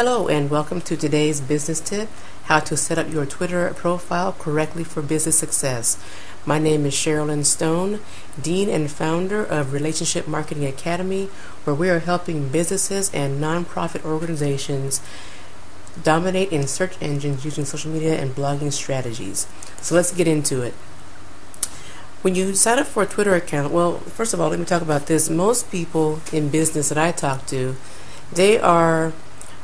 Hello and welcome to today's business tip, how to set up your Twitter profile correctly for business success. My name is Sherilyn Stone, Dean and founder of Relationship Marketing Academy, where we are helping businesses and nonprofit organizations dominate in search engines using social media and blogging strategies. So let's get into it. When you sign up for a Twitter account, well, first of all, let me talk about this. Most people in business that I talk to, they are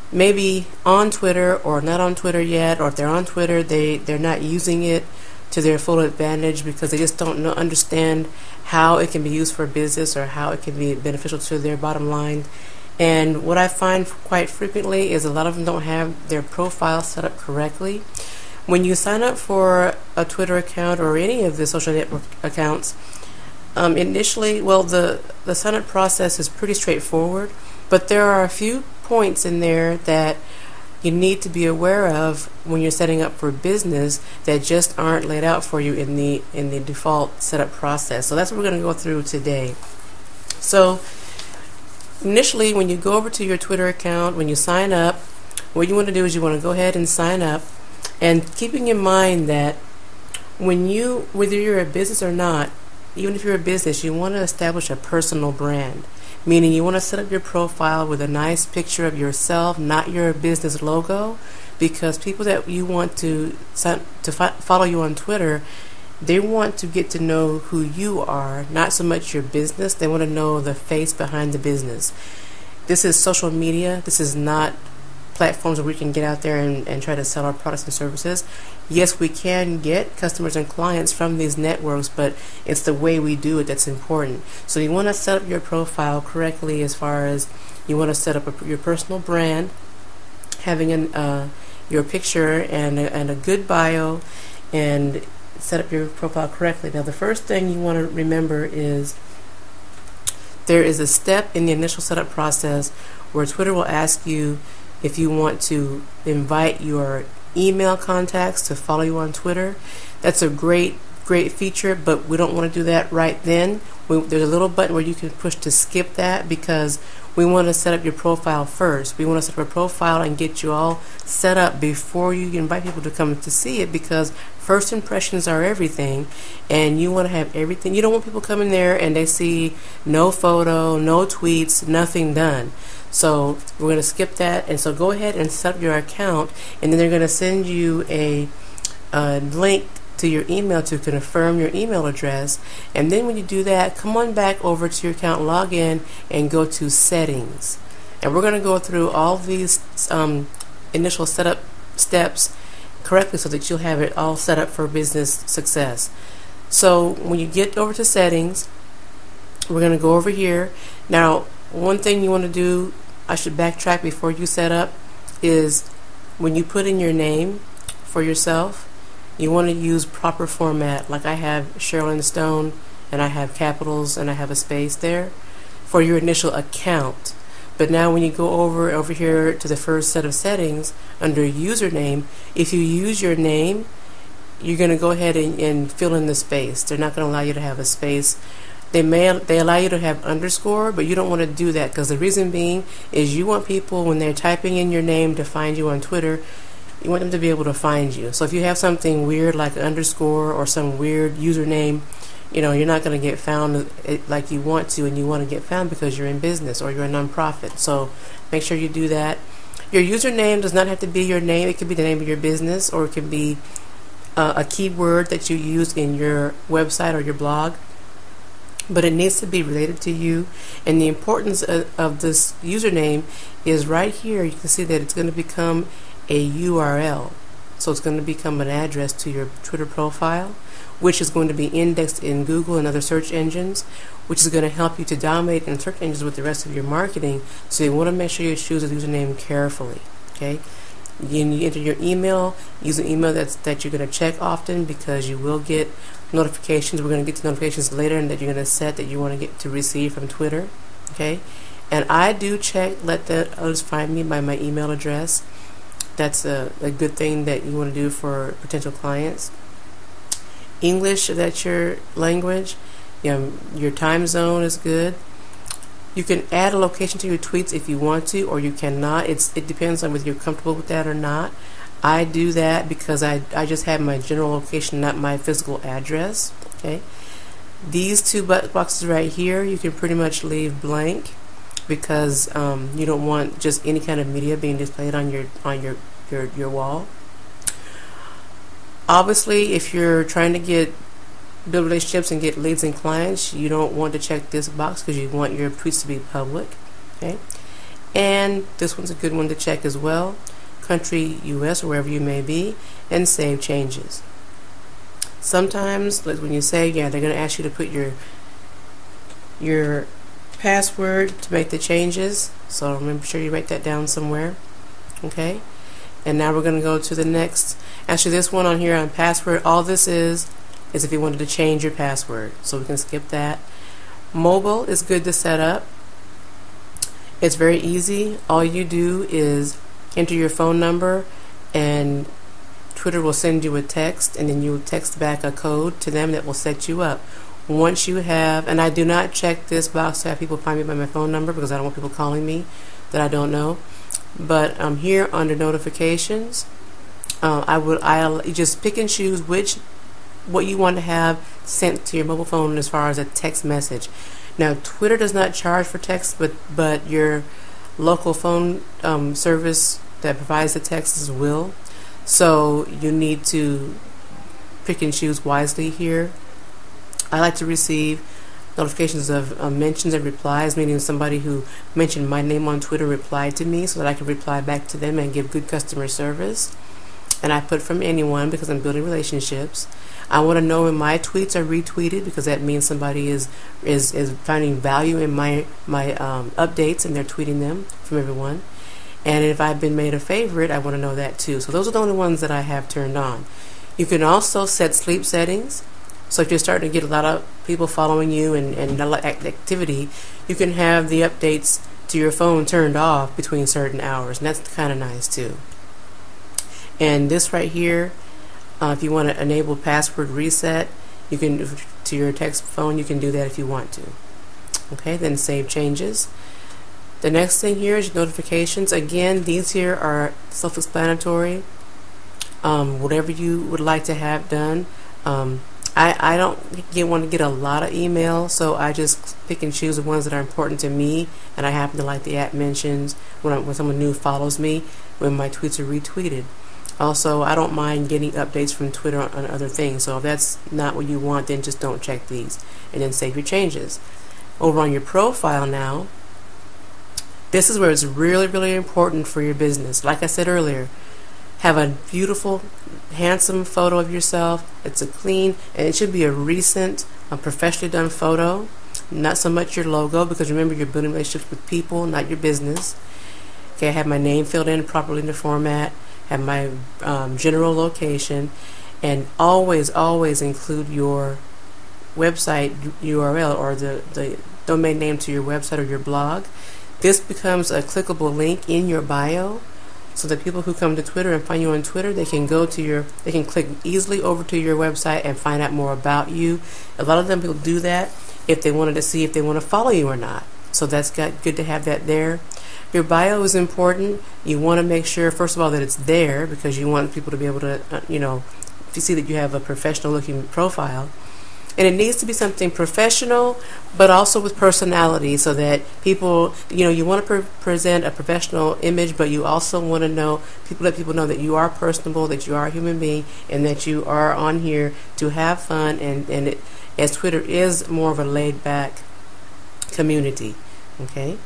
maybe on Twitter or not on Twitter yet, or if they're on Twitter, they're not using it to their full advantage because they just don't understand how it can be used for business or how it can be beneficial to their bottom line. And what I find quite frequently is a lot of them don't have their profile set up correctly. When you sign up for a Twitter account or any of the social network accounts, initially, well, the sign-up process is pretty straightforward, but there are a few points in there that you need to be aware of when you're setting up for business that just aren't laid out for you in the default setup process. So that's what we're going to go through today. So initially, when you go over to your Twitter account, when you sign up, what you want to do is you want to go ahead and sign up. And keeping in mind that whether you're a business or not, even if you're a business, you want to establish a personal brand, meaning you want to set up your profile with a nice picture of yourself, not your business logo, because people that you want to follow you on Twitter, they want to get to know who you are, not so much your business. They want to know the face behind the business. This is social media. This is not platforms where we can get out there and try to sell our products and services. Yes, we can get customers and clients from these networks, but it's the way we do it that's important. So you want to set up your profile correctly as far as you want to set up your personal brand, having your picture and a good bio, and set up your profile correctly. Now, the first thing you want to remember is there is a step in the initial setup process where Twitter will ask you if you want to invite your email contacts to follow you on Twitter. That's a great feature, but we don't want to do that right then. There's a little button where you can push to skip that because we want to set up your profile first. We want to set up a profile and get you all set up before you invite people to come to see it, because first impressions are everything, and you want to have everything. You don't want people coming there and they see no photo, no tweets, nothing done. So we're going to skip that, and so go ahead and set up your account, and then they're going to send you a link to your email to confirm your email address. And then when you do that, come on back over to your account, log in, and go to settings. And we're going to go through all these initial setup steps correctly so that you'll have it all set up for business success. So when you get over to settings, we're going to go over here. Now, one thing you want to do, I should backtrack before you set up, is when you put in your name for yourself, you want to use proper format. Like I have Sherilyn Stone, and I have capitals, and I have a space there for your initial account. But now when you go over here to the first set of settings, under username, if you use your name, you're going to go ahead and fill in the space. They're not going to allow you to have a space. They allow you to have underscore, but you don't want to do that, because the reason being is you want people, when they're typing in your name to find you on Twitter, you want them to be able to find you. So if you have something weird like underscore or some weird username, you're not going to get found like you want to, and you want to get found because you're in business or you're a nonprofit. So make sure you do that. Your username does not have to be your name. It could be the name of your business, or it could be a keyword that you use in your website or your blog. But it needs to be related to you. And the importance of this username is right here. You can see that it's going to become a URL. So it's going to become an address to your Twitter profile, which is going to be indexed in Google and other search engines, which is going to help you to dominate in search engines with the rest of your marketing. So you want to make sure you choose a username carefully. Okay? You enter your email. Use an email that you're going to check often, because you will get notifications. We're going to get to notifications later, and that you're going to set that you want to get to receive from Twitter. Okay? And I do check, let others find me by my email address. That's a good thing that you want to do for potential clients. English, that's your language. Your time zone is good. You can add a location to your tweets if you want to, or you cannot. It depends on whether you're comfortable with that or not. I do that because I just have my general location, not my physical address. Okay. These two boxes right here, you can pretty much leave blank because you don't want just any kind of media being displayed on your wall. Obviously, if you're trying to build relationships and get leads and clients, you don't want to check this box because you want your tweets to be public. Okay, and this one's a good one to check as well. Country, US, or wherever you may be, and save changes. Sometimes, like when you say, they're going to ask you to put your password to make the changes. So make sure you write that down somewhere. Okay, and now we're going to go to the next. Actually, this one on here on password, all this is if you wanted to change your password. So we can skip that. Mobile is good to set up. It's very easy. All you do is enter your phone number, and Twitter will send you a text, and then you will text back a code to them that will set you up. Once you have, and I do not check this box to have people find me by my phone number because I don't want people calling me that I don't know. But here under notifications, I'll just pick and choose what you want to have sent to your mobile phone as far as a text message. Now, Twitter does not charge for text, but your local phone service that provides the texts will. So you need to pick and choose wisely here. I like to receive notifications of mentions and replies, meaning somebody who mentioned my name on Twitter replied to me so that I can reply back to them and give good customer service. And I put from anyone because I'm building relationships. I want to know when my tweets are retweeted because that means somebody is finding value in my updates and they're tweeting them from everyone. And if I've been made a favorite, I want to know that too. So those are the only ones that I have turned on. You can also set sleep settings. So if you're starting to get a lot of people following you and a lot of activity, you can have the updates to your phone turned off between certain hours. And that's kind of nice too. And this right here, if you want to enable password reset, you can to your text phone. You can do that if you want to. Okay, then save changes. The next thing here is notifications. Again, these here are self-explanatory. Whatever you would like to have done. I don't want to get a lot of email, so I just pick and choose the ones that are important to me, and I happen to like the @ mentions when someone new follows me, when my tweets are retweeted. Also, I don't mind getting updates from Twitter on other things, so if that's not what you want, then just don't check these, and then save your changes. Over on your profile now, this is where it's really, really important for your business. Like I said earlier, have a beautiful, handsome photo of yourself. It's a clean, and it should be a recent, professionally done photo, not so much your logo, because remember, you're building relationships with people, not your business. Okay, I have my name filled in properly in the format, have my general location, and always include your website URL or the domain name to your website or your blog. This becomes a clickable link in your bio, so that people who come to Twitter and find you on Twitter, they can click easily over to your website and find out more about you. A lot of them will do that if they wanted to see if they want to follow you or not. So that's good to have that there. Your bio is important. You want to make sure, first of all, that it's there because you want people to be able to, to see that you have a professional looking profile. And it needs to be something professional, but also with personality, so that people, you want to present a professional image, but you also want to let people know that you are personable, that you are a human being, and that you are on here to have fun. As Twitter is more of a laid-back community, okay?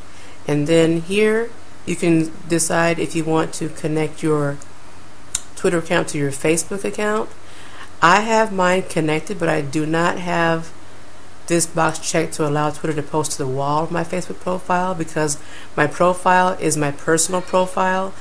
And then here, you can decide if you want to connect your Twitter account to your Facebook account. I have mine connected, but I do not have this box checked to allow Twitter to post to the wall of my Facebook profile, because my profile is my personal profile.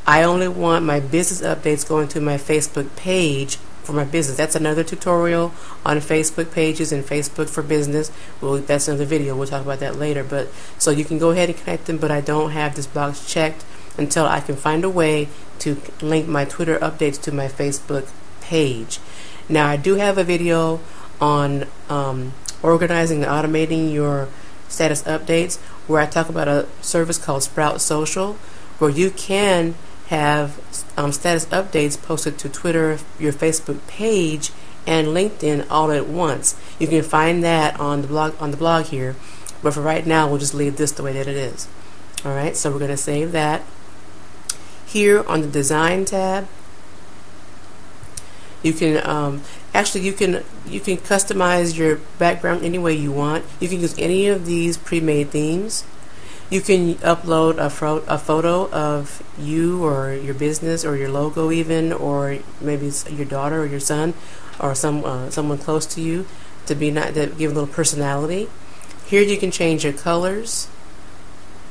I only want my business updates going to my Facebook page for my business. That's another tutorial on Facebook pages and Facebook for business. Well, that's another video. We'll talk about that later. But so you can go ahead and connect them, but I don't have this box checked until I can find a way to link my Twitter updates to my Facebook page. Now, I do have a video on organizing and automating your status updates. where I talk about a service called Sprout Social, where you can have status updates posted to Twitter, your Facebook page, and LinkedIn all at once. You can find that on the blog here, but for right now, we'll just leave this the way that it is. All right, so we're going to save that. Here on the Design tab, you can you can customize your background any way you want. You can use any of these pre-made themes. You can upload a photo of you or your business or your logo even, or maybe it's your daughter or your son or someone close to you to give a little personality. Here you can change your colors.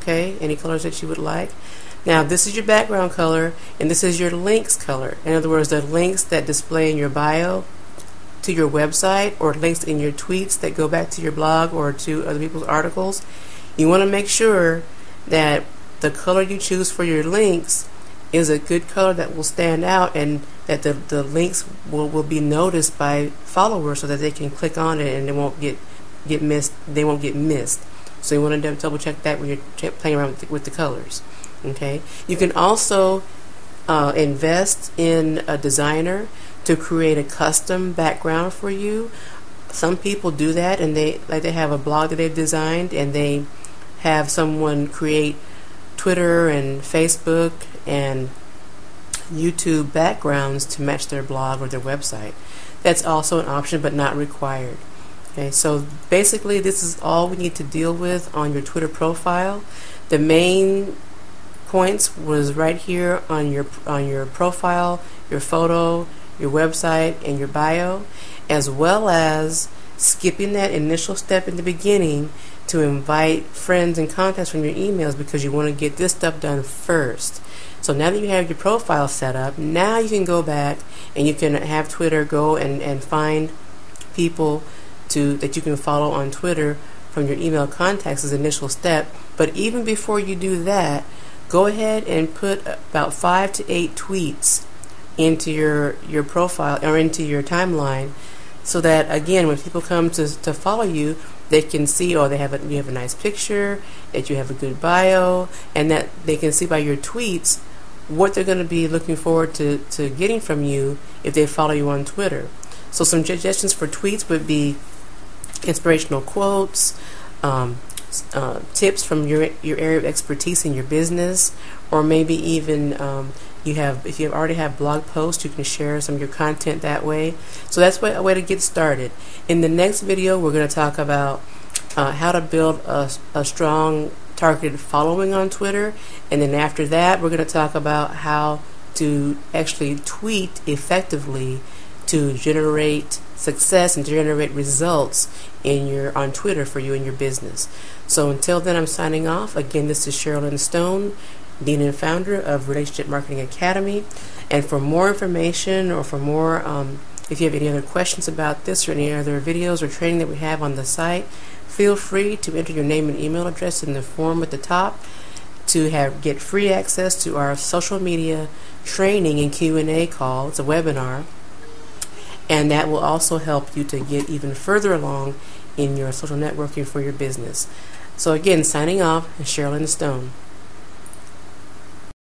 Okay, any colors that you would like. Now this is your background color, and this is your links color. In other words, the links that display in your bio to your website, or links in your tweets that go back to your blog or to other people's articles. You want to make sure that the color you choose for your links is a good color that will stand out, and that the links will be noticed by followers so that they can click on it and they won't get missed. They won't get missed. So you want to double check that when you're playing around with the colors. Okay. You can also invest in a designer to create a custom background for you. Some people do that, and they have a blog that they've designed, and they have someone create Twitter and Facebook and YouTube backgrounds to match their blog or their website. That's also an option, but not required. Okay, so basically this is all we need to deal with on your Twitter profile. The main points was right here on your profile, your photo, your website, and your bio, as well as skipping that initial step in the beginning to invite friends and contacts from your emails, because you want to get this stuff done first. So now that you have your profile set up, now you can go back and you can have Twitter go and find people that you can follow on Twitter from your email contacts as initial step. But even before you do that, go ahead and put about 5 to 8 tweets into your profile or into your timeline, so that again, when people come to follow you, they can see, you have a nice picture, that you have a good bio, and that they can see by your tweets what they're going to be looking forward to getting from you if they follow you on Twitter. So some suggestions for tweets would be inspirational quotes, tips from your area of expertise in your business, or maybe even if you already have blog posts, you can share some of your content that way. So that's a way to get started. In the next video, we're going to talk about how to build a strong targeted following on Twitter, and then after that, we're going to talk about how to actually tweet effectively to generate success and to generate results on Twitter for you and your business. So until then, I'm signing off. Again, this is Sherilyn Stone, Dean and Founder of Relationship Marketing Academy. And for more information, or for more, if you have any other questions about this or any other videos or training that we have on the site, feel free to enter your name and email address in the form at the top to get free access to our social media training and Q&A call. It's a webinar. And that will also help you to get even further along in your social networking for your business. So again, signing off, Sherilyn Stone.